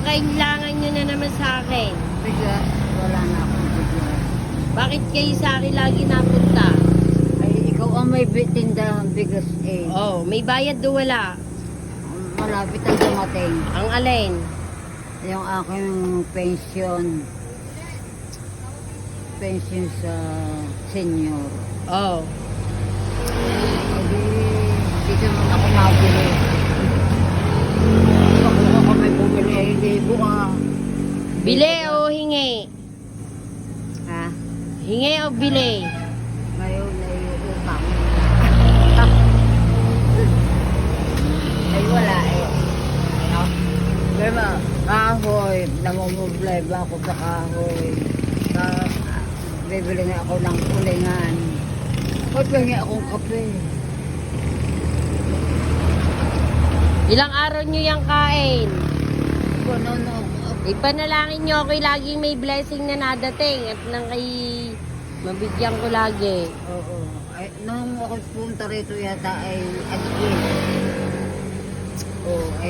kailangan nyo na naman sa akin? Bigas, wala na akong bigas. Bakit kayo sa akin lagi napunta? Ay, ikaw ang may tindahang bigas eh. Oh, may bayad do wala. Malapit ang dumating. Ang alin? Yung aking pension. Pension sa senior. Oh. Dito naman ako mabili. Ako may bumili ay libo ah. Bili o hingi? Ha? Hingi o bili? Ngayon ay utang. Ay wala eh. No? Diba, kahoy, namumublay ba ako sa kahoy? Bibili nga ako ng kulingan. Ba't gangi akong kape? Ilang araw nyo yung kain? No. Ipanalangin nyo ako'y laging may blessing na nadating at nang kay mabigyan ko lagi. Oo. Ay, nung ako punta rito yata ay agil. Oo, ay